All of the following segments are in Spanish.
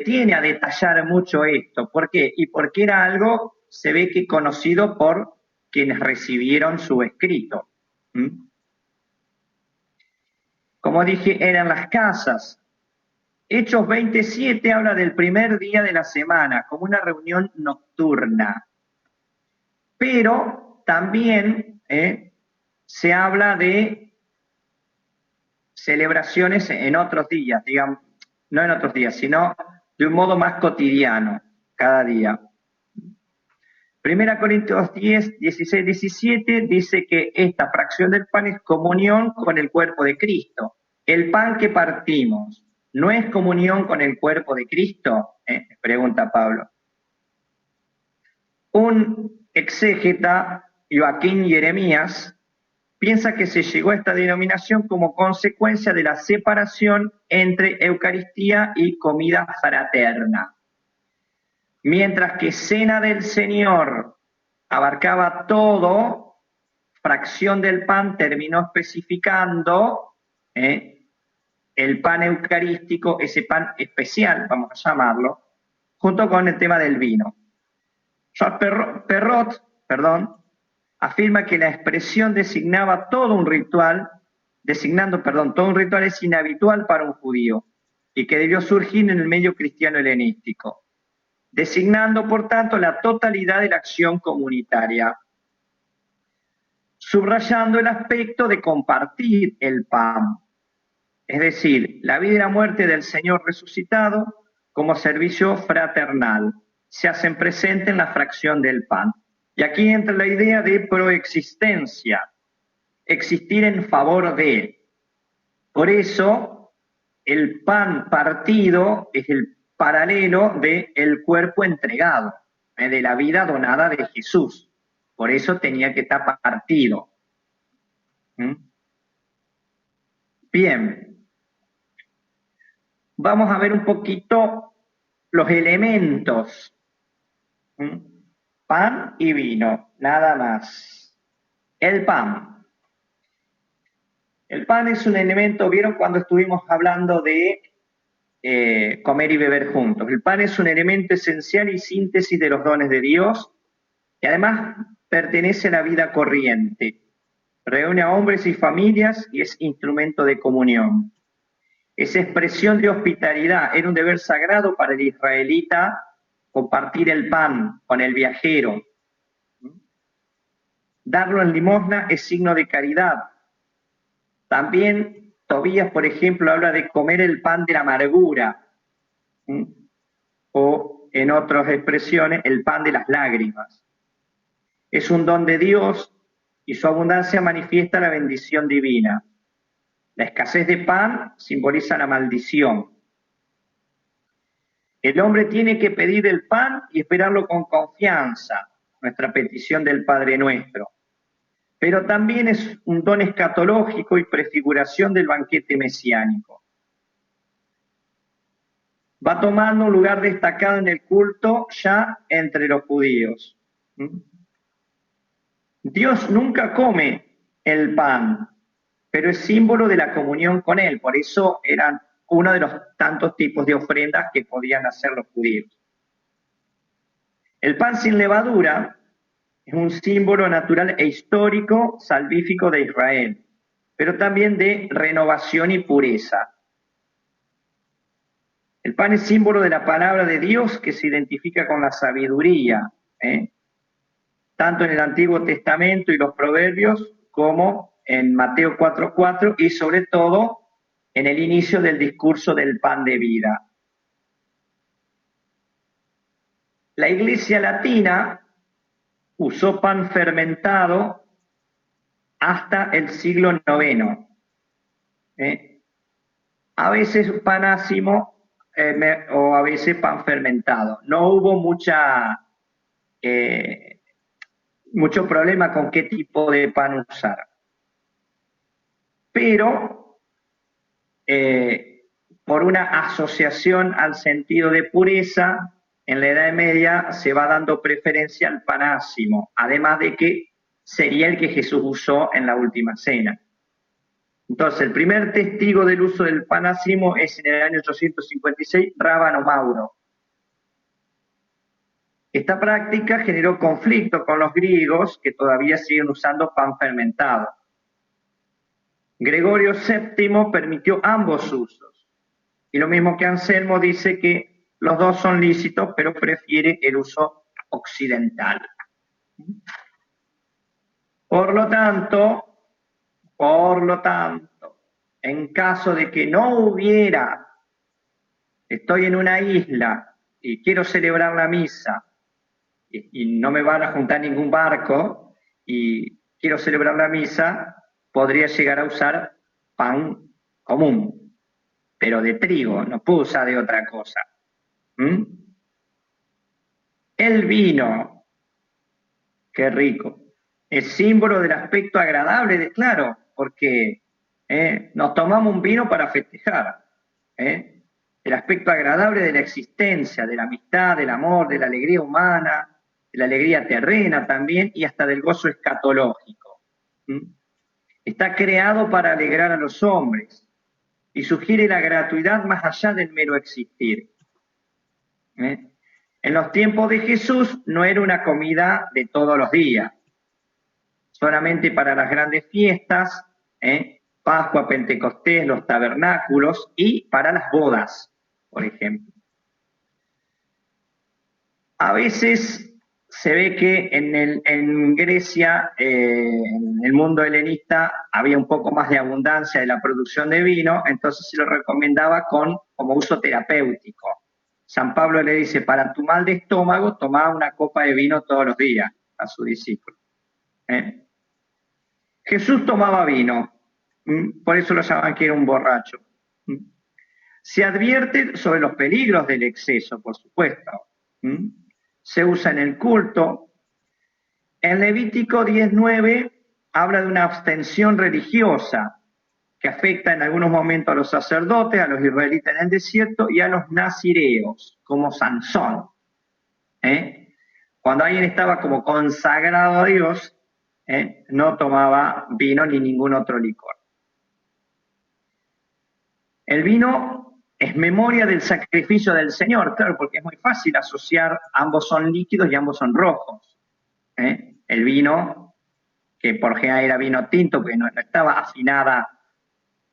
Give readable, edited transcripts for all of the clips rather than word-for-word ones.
detiene a detallar mucho esto. ¿Por qué? Y porque era algo, se ve que conocido por quienes recibieron su escrito. ¿Mm? Como dije, eran las casas. Hechos 27 habla del primer día de la semana, como una reunión nocturna. Pero también se habla de celebraciones en otros días, digamos, no en otros días, sino de un modo más cotidiano, cada día. Primera Corintios 10, 16, 17 dice que esta fracción del pan es comunión con el cuerpo de Cristo. El pan que partimos, ¿no es comunión con el cuerpo de Cristo? Pregunta Pablo. Un exégeta, Joaquín Jeremías, piensa que se llegó a esta denominación como consecuencia de la separación entre Eucaristía y comida fraterna. Mientras que Cena del Señor abarcaba todo, fracción del pan terminó especificando el pan eucarístico, ese pan especial, vamos a llamarlo, junto con el tema del vino. Perrot, afirma que la expresión designando todo un ritual es inhabitual para un judío y que debió surgir en el medio cristiano helenístico, designando, por tanto, la totalidad de la acción comunitaria, subrayando el aspecto de compartir el pan, es decir, la vida y la muerte del Señor resucitado como servicio fraternal, se hacen presentes en la fracción del pan. Y aquí entra la idea de proexistencia, existir en favor de. Por eso, el pan partido es el paralelo del cuerpo entregado, de la vida donada de Jesús. Por eso tenía que estar partido. Bien. Vamos a ver un poquito los elementos. Pan y vino, nada más. El pan. El pan es un elemento, ¿vieron cuando estuvimos hablando de comer y beber juntos? El pan es un elemento esencial y síntesis de los dones de Dios y además pertenece a la vida corriente. Reúne a hombres y familias y es instrumento de comunión. Es expresión de hospitalidad, era un deber sagrado para el israelita compartir el pan con el viajero. Darlo en limosna es signo de caridad. También Tobías, por ejemplo, habla de comer el pan de la amargura, o en otras expresiones, el pan de las lágrimas. Es un don de Dios y su abundancia manifiesta la bendición divina. La escasez de pan simboliza la maldición. El hombre tiene que pedir el pan y esperarlo con confianza, nuestra petición del Padre Nuestro. Pero también es un don escatológico y prefiguración del banquete mesiánico. Va tomando un lugar destacado en el culto ya entre los judíos. Dios nunca come el pan, pero es símbolo de la comunión con Él. Por eso eran uno de los tantos tipos de ofrendas que podían hacer los judíos. El pan sin levadura es un símbolo natural e histórico salvífico de Israel, pero también de renovación y pureza. El pan es símbolo de la palabra de Dios que se identifica con la sabiduría, tanto en el Antiguo Testamento y los Proverbios como en Mateo 4:4 y sobre todo en el inicio del discurso del pan de vida. La Iglesia latina usó pan fermentado hasta el siglo IX. A veces pan ácimo o a veces pan fermentado. No hubo mucho problema con qué tipo de pan usar. Pero por una asociación al sentido de pureza, en la Edad Media se va dando preferencia al pan ácimo, además de que sería el que Jesús usó en la última cena. Entonces, el primer testigo del uso del panacimo es en el año 856, Rábano Mauro. Esta práctica generó conflicto con los griegos que todavía siguen usando pan fermentado. Gregorio VII permitió ambos usos. Y lo mismo que Anselmo dice que los dos son lícitos, pero prefiere el uso occidental. Por lo tanto, en caso de que no hubiera, estoy en una isla y quiero celebrar la misa y no me van a juntar ningún barco y quiero celebrar la misa, podría llegar a usar pan común, pero de trigo, no puedo usar de otra cosa. El vino, qué rico, es símbolo del aspecto agradable, claro, porque nos tomamos un vino para festejar, el aspecto agradable de la existencia, de la amistad, del amor, de la alegría humana, de la alegría terrena también y hasta del gozo escatológico. Está creado para alegrar a los hombres y sugiere la gratuidad más allá del mero existir. En los tiempos de Jesús no era una comida de todos los días, solamente para las grandes fiestas, Pascua, Pentecostés, los tabernáculos y para las bodas, por ejemplo. A veces se ve que en Grecia, en el mundo helenista, había un poco más de abundancia de la producción de vino, entonces se lo recomendaba como uso terapéutico. San Pablo le dice, para tu mal de estómago, toma una copa de vino todos los días a su discípulo. Jesús tomaba vino, por eso lo llamaban que era un borracho. Se advierte sobre los peligros del exceso, por supuesto. Se usa en el culto. En Levítico 10:9 habla de una abstención religiosa que afecta en algunos momentos a los sacerdotes, a los israelitas en el desierto y a los nazireos, como Sansón. Cuando alguien estaba como consagrado a Dios, no tomaba vino ni ningún otro licor. El vino es memoria del sacrificio del Señor, claro, porque es muy fácil asociar, ambos son líquidos y ambos son rojos. El vino, que por general era vino tinto, porque no estaba afinada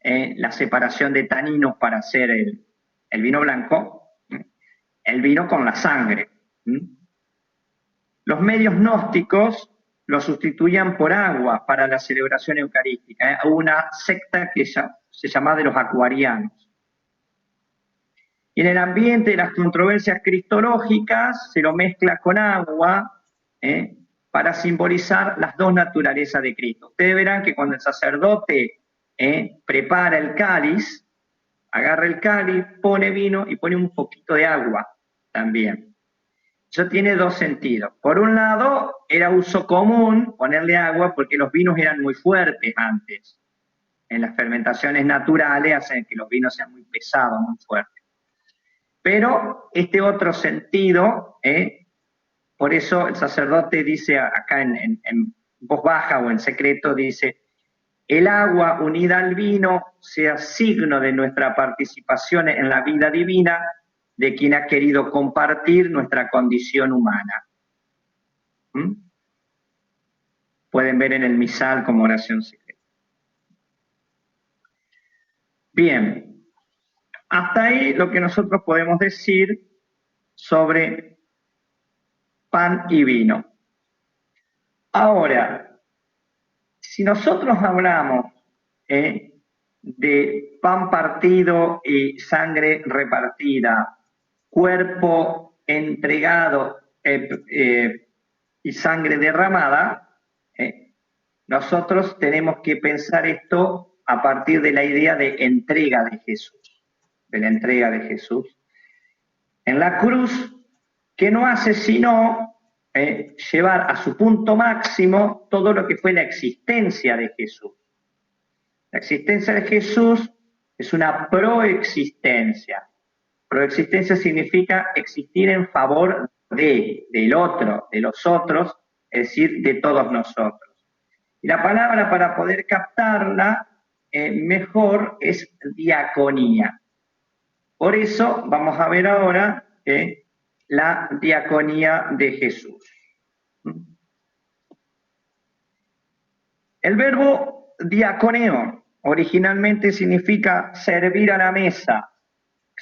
la separación de taninos para hacer el vino blanco, el vino con la sangre. Los medios gnósticos lo sustituían por agua para la celebración eucarística. Hubo una secta que se llamaba de los acuarianos. Y en el ambiente de las controversias cristológicas se lo mezcla con agua para simbolizar las dos naturalezas de Cristo. Ustedes verán que cuando el sacerdote prepara el cáliz, agarra el cáliz, pone vino y pone un poquito de agua también. Eso tiene dos sentidos. Por un lado, era uso común ponerle agua porque los vinos eran muy fuertes antes. En las fermentaciones naturales hacen que los vinos sean muy pesados, muy fuertes. Pero este otro sentido, por eso el sacerdote dice acá en voz baja o en secreto, dice, el agua unida al vino sea signo de nuestra participación en la vida divina de quien ha querido compartir nuestra condición humana. Pueden ver en el misal como oración secreta. Bien, hasta ahí lo que nosotros podemos decir sobre pan y vino. Ahora, si nosotros hablamos de pan partido y sangre repartida, cuerpo entregado y sangre derramada, nosotros tenemos que pensar esto a partir de la idea de entrega de Jesús, de la entrega de Jesús. En la cruz, que no hace sino llevar a su punto máximo todo lo que fue la existencia de Jesús. La existencia de Jesús es una proexistencia. Proexistencia significa existir en favor del otro, de los otros, es decir, de todos nosotros. Y la palabra, para poder captarla, mejor es diaconía. Por eso vamos a ver ahora la diaconía de Jesús. El verbo diaconeo originalmente significa servir a la mesa.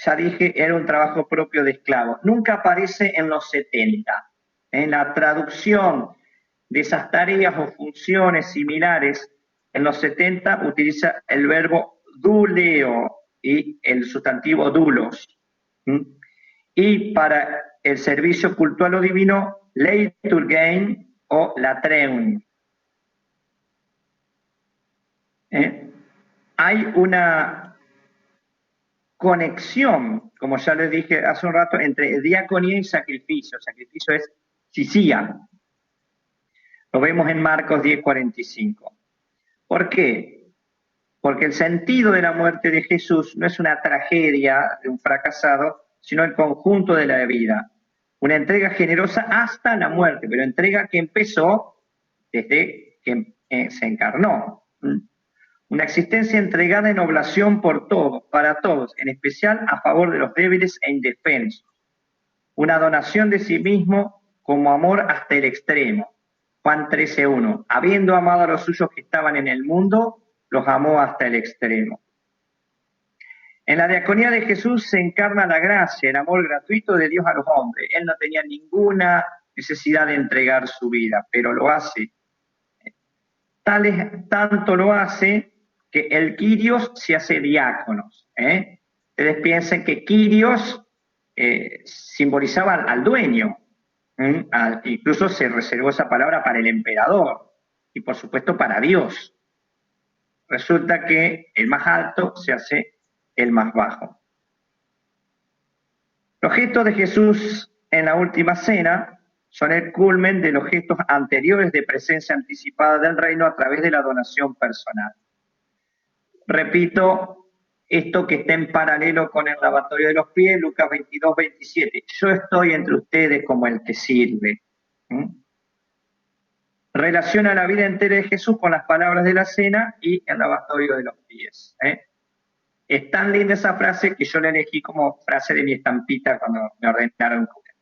Ya dije, era un trabajo propio de esclavos. Nunca aparece en los 70. En la traducción de esas tareas o funciones similares, en los 70 utiliza el verbo duleo y el sustantivo dulos. Y para el servicio cultual o divino, leiturgein o latreun. Hay una conexión, como ya les dije hace un rato, entre diaconía y sacrificio. Sacrificio es sisía. Lo vemos en Marcos 10:45. ¿Por qué? Porque el sentido de la muerte de Jesús no es una tragedia de un fracasado, sino el conjunto de la vida. Una entrega generosa hasta la muerte, pero entrega que empezó desde que se encarnó. Una existencia entregada en oblación por todos, para todos, en especial a favor de los débiles e indefensos. Una donación de sí mismo como amor hasta el extremo. Juan 13:1. Habiendo amado a los suyos que estaban en el mundo, los amó hasta el extremo. En la diaconía de Jesús se encarna la gracia, el amor gratuito de Dios a los hombres. Él no tenía ninguna necesidad de entregar su vida, pero lo hace. Tanto lo hace que el Kyrios se hace diáconos. Ustedes piensen que Kyrios simbolizaba al dueño. Incluso se reservó esa palabra para el emperador y por supuesto para Dios. Resulta que el más alto se hace el más bajo. Los gestos de Jesús en la última cena son el culmen de los gestos anteriores de presencia anticipada del reino a través de la donación personal. Repito, esto que está en paralelo con el lavatorio de los pies, Lucas 22:27. Yo estoy entre ustedes como el que sirve. Relaciona la vida entera de Jesús con las palabras de la cena y el lavatorio de los pies. Es tan linda esa frase que yo la elegí como frase de mi estampita cuando me ordenaron cura.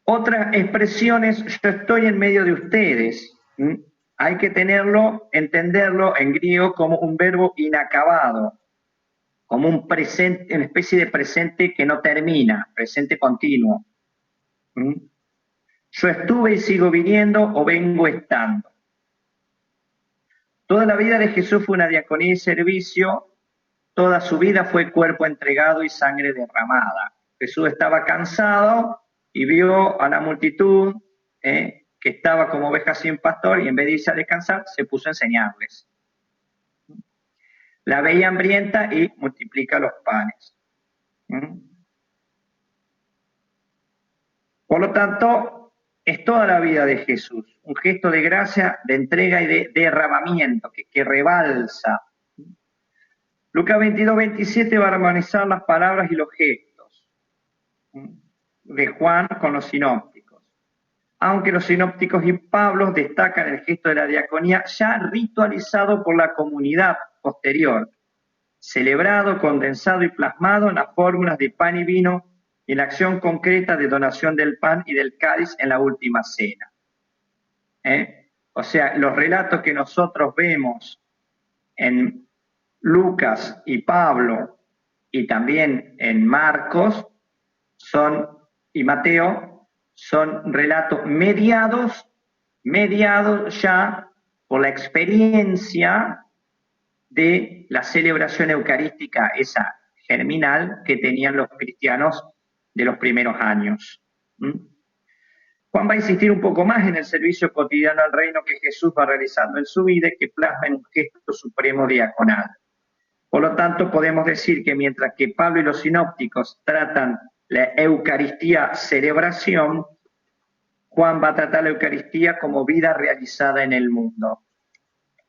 Otras expresiones, yo estoy en medio de ustedes. Hay que entenderlo en griego como un verbo inacabado, como un presente, una especie de presente que no termina, presente continuo. Yo estuve y sigo viniendo o vengo estando. Toda la vida de Jesús fue una diaconía y servicio, toda su vida fue cuerpo entregado y sangre derramada. Jesús estaba cansado y vio a la multitud que estaba como oveja sin pastor y en vez de irse a descansar, se puso a enseñarles. La veía hambrienta y multiplica los panes. Por lo tanto, es toda la vida de Jesús, un gesto de gracia, de entrega y de derramamiento que rebalsa. Lucas 22:27 va a armonizar las palabras y los gestos de Juan con los sinópticos. Aunque los sinópticos y Pablo destacan el gesto de la diaconía ya ritualizado por la comunidad posterior, celebrado, condensado y plasmado en las fórmulas de pan y vino y en la acción concreta de donación del pan y del cáliz en la última cena. O sea, los relatos que nosotros vemos en Lucas y Pablo y también en Marcos y Mateo son relatos mediados ya por la experiencia de la celebración eucarística, esa germinal que tenían los cristianos de los primeros años. Juan va a insistir un poco más en el servicio cotidiano al reino que Jesús va realizando en su vida y que plasma en un gesto supremo diaconal. Por lo tanto, podemos decir que mientras que Pablo y los sinópticos tratan la Eucaristía celebración, Juan va a tratar la Eucaristía como vida realizada en el mundo.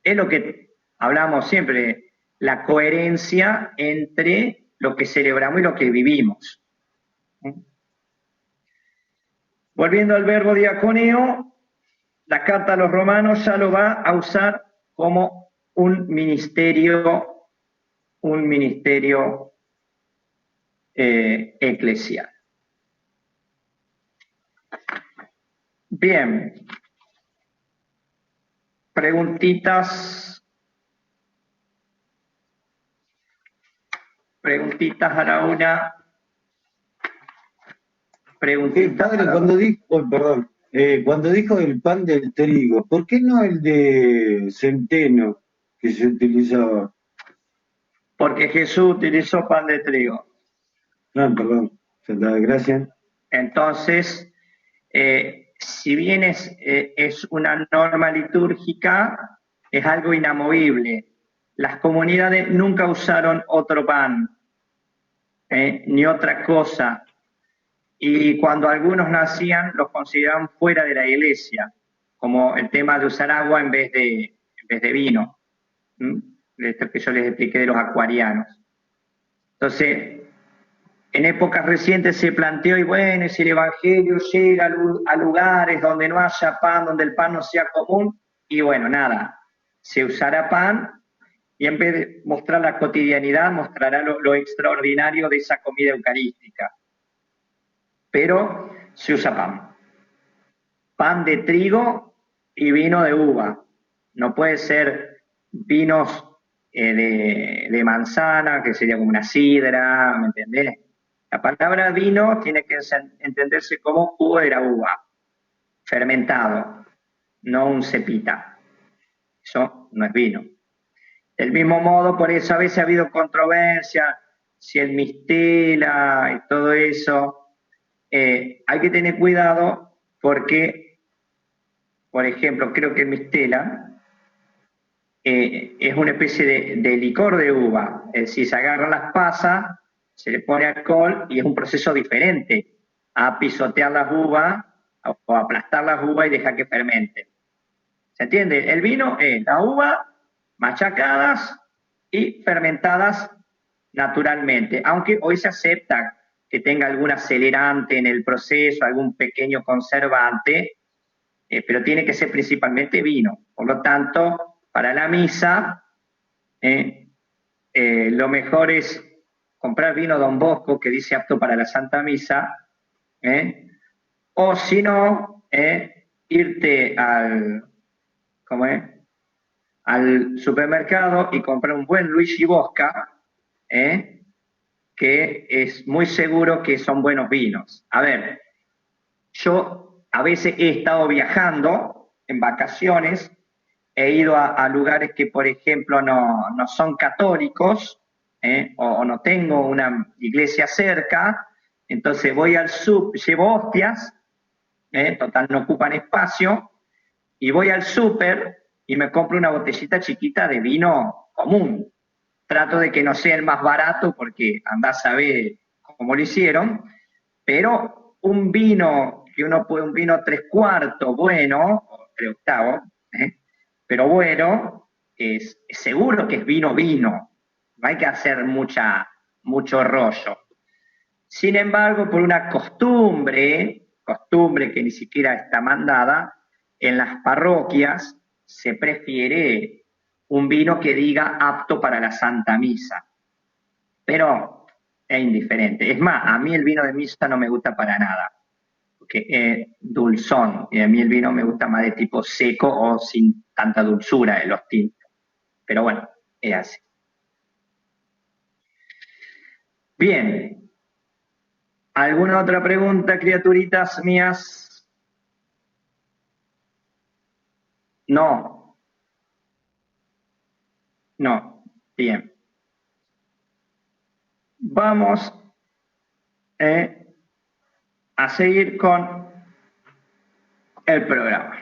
Es lo que hablamos siempre, la coherencia entre lo que celebramos y lo que vivimos. Volviendo al verbo diaconeo, la carta a los romanos ya lo va a usar como un ministerio eclesial. Bien. Preguntitas a la una. Padre, cuando dijo el pan del trigo, ¿por qué no el de centeno que se utilizaba? Porque Jesús utilizó pan de trigo. No, perdón, gracias. Entonces, si bien es una norma litúrgica, es algo inamovible. Las comunidades nunca usaron otro pan, ni otra cosa. Y cuando algunos nacían, los consideraban fuera de la iglesia, como el tema de usar agua en vez de vino. Esto que yo les expliqué de los acuarianos. Entonces, en épocas recientes se planteó, y bueno, si el Evangelio llega a lugares donde no haya pan, donde el pan no sea común, y bueno, nada, se usará pan, y en vez de mostrar la cotidianidad, mostrará lo extraordinario de esa comida eucarística. Pero se usa pan. Pan de trigo y vino de uva. No puede ser vinos de manzana, que sería como una sidra, ¿me entendés? La palabra vino tiene que entenderse como jugo de la uva, fermentado, no un cepita. Eso no es vino. Del mismo modo, por eso a veces ha habido controversia, si el mistela y todo eso. Hay que tener cuidado porque, por ejemplo, creo que el mistela es una especie de licor de uva. Es decir, se agarran las pasas, se le pone alcohol y es un proceso diferente a pisotear las uvas o aplastar las uvas y dejar que fermente. ¿Se entiende? El vino es la uva machacadas y fermentadas naturalmente, aunque hoy se acepta que tenga algún acelerante en el proceso, algún pequeño conservante, pero tiene que ser principalmente vino. Por lo tanto, para la misa, lo mejor es comprar vino Don Bosco, que dice apto para la Santa Misa, o si no, irte al supermercado y comprar un buen Luigi Bosca, que es muy seguro que son buenos vinos. A ver, yo a veces he estado viajando en vacaciones, he ido a lugares que, por ejemplo, no son católicos, o no tengo una iglesia cerca, entonces voy al llevo hostias, total no ocupan espacio, y voy al súper y me compro una botellita chiquita de vino común. Trato de que no sea el más barato porque andás a ver cómo lo hicieron, pero un vino, un vino 3/4 bueno, o 3/8, pero bueno, es seguro que es vino, no hay que hacer mucho rollo. Sin embargo, por una costumbre que ni siquiera está mandada, en las parroquias se prefiere un vino que diga apto para la Santa Misa. Pero es indiferente. Es más, a mí el vino de misa no me gusta para nada, porque es dulzón, y a mí el vino me gusta más de tipo seco o sin tanta dulzura de los tintos. Pero bueno, es así. Bien. ¿Alguna otra pregunta, criaturitas mías? No. No. Bien. Vamos a seguir con el programa.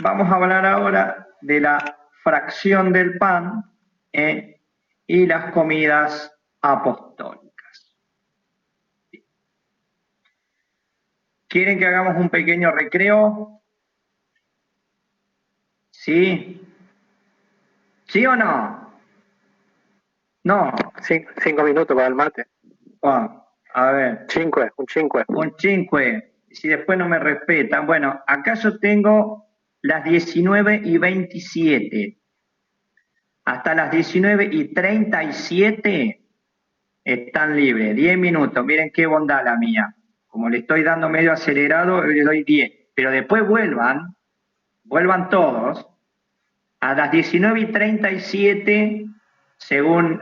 Vamos a hablar ahora de la fracción del pan y las comidas apostólicas. ¿Quieren que hagamos un pequeño recreo? ¿Sí? ¿Sí o no? No. 5 minutos para el mate. A ver. Un 5. Un 5. si después no me respetan. Bueno, acá yo tengo las 19:27. Hasta las 19:37 están libres. 10 minutos. Miren qué bondad la mía. Como le estoy dando medio acelerado, le doy 10. Pero después vuelvan todos. A las 19:37, según